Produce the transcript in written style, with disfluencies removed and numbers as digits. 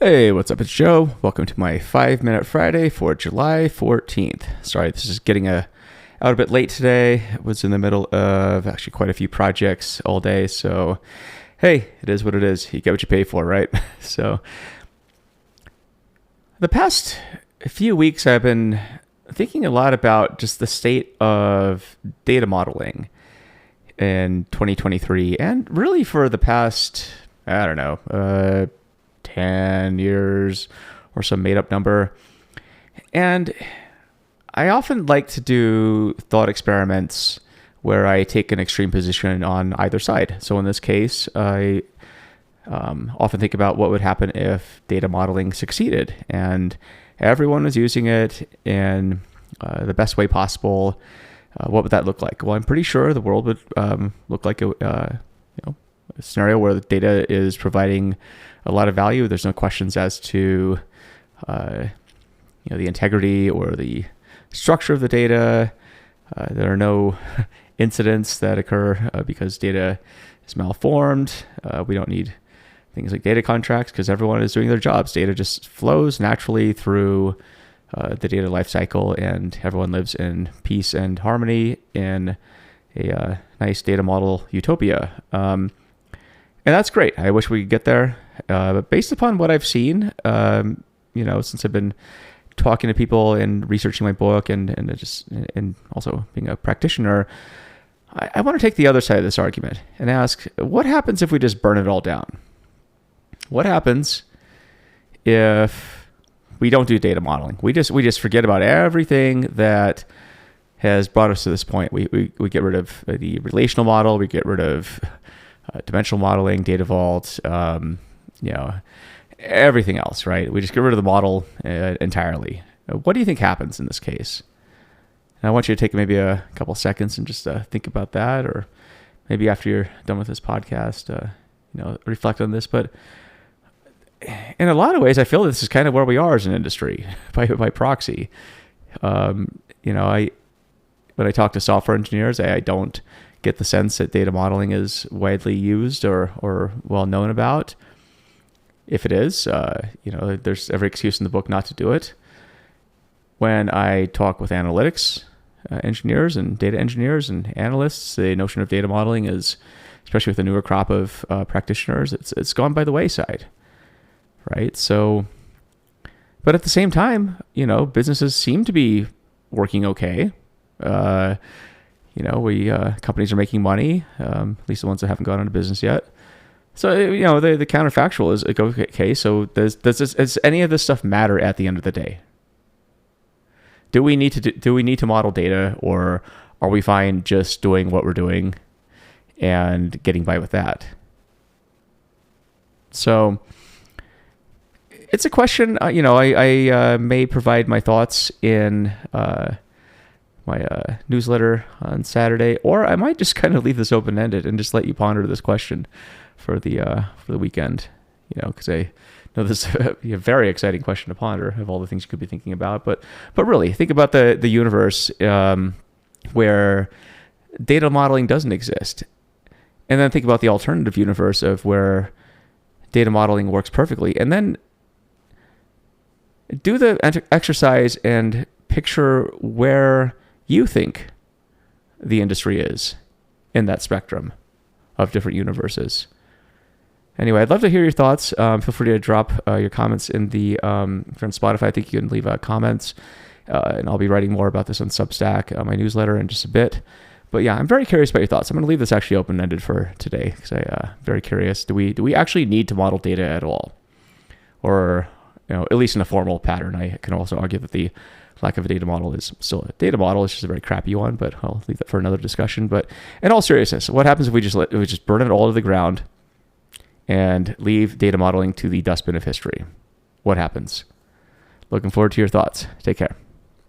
Hey, what's up? It's Joe. Welcome to my 5-minute Friday for July 14th. Sorry, this is getting out a bit late today. I was in the middle of actually quite a few projects all day. So, hey, it is what it is. You get what you pay for, right? So, the past few weeks, I've been thinking a lot about just the state of data modeling in 2023 and really for the past, I don't know, 10 years or some made up number. And I often like to do thought experiments where I take an extreme position on either side. So in this case, I often think about what would happen if data modeling succeeded and everyone was using it in the best way possible. What would that look like? Well, I'm pretty sure the world would look like a scenario where the data is providing a lot of value. There's no questions as to the integrity or the structure of the data. There are no incidents that occur because data is malformed. We don't need things like data contracts because everyone is doing their jobs. Data just flows naturally through the data lifecycle, and everyone lives in peace and harmony in a nice data model utopia. And that's great. I wish we could get there. But based upon what I've seen, since I've been talking to people and researching my book and also being a practitioner, I want to take the other side of this argument and ask, what happens if we just burn it all down? What happens if we don't do data modeling? We just forget about everything that has brought us to this point. We get rid of the relational model. We get rid of dimensional modeling, data vault, everything else, right? We just get rid of the model entirely. What do you think happens in this case? And I want you to take maybe a couple seconds and just think about that, or maybe after you're done with this podcast, reflect on this. But in a lot of ways, I feel this is kind of where we are as an industry by proxy. When I talk to software engineers, I don't get the sense that data modeling is widely used or well known about. If it is, there's every excuse in the book not to do it. When I talk with analytics engineers and data engineers and analysts, the notion of data modeling is, especially with the newer crop of practitioners, it's gone by the wayside, right? So, but at the same time, businesses seem to be working okay. Companies are making money, at least the ones that haven't gone into business yet. So, the counterfactual is, okay, so does any of this stuff matter at the end of the day? Do we need to model data, or are we fine just doing what we're doing and getting by with that? So it's a question, I may provide my thoughts in my newsletter on Saturday, or I might just kind of leave this open-ended and just let you ponder this question for the weekend, because I know this is a very exciting question to ponder of all the things you could be thinking about. But really, think about the universe where data modeling doesn't exist, and then think about the alternative universe of where data modeling works perfectly, and then do the exercise and picture where you think the industry is in that spectrum of different universes. Anyway, I'd love to hear your thoughts. Feel free to drop your comments in the, if you're on Spotify, I think you can leave comments, and I'll be writing more about this on Substack, my newsletter, in just a bit. But yeah, I'm very curious about your thoughts. I'm going to leave this actually open-ended for today because I'm very curious. Do we actually need to model data at all? Or, at least in a formal pattern? I can also argue that the lack of a data model is still a data model. It's just a very crappy one, but I'll leave that for another discussion. But in all seriousness, what happens if we just burn it all to the ground and leave data modeling to the dustbin of history? What happens? Looking forward to your thoughts. Take care.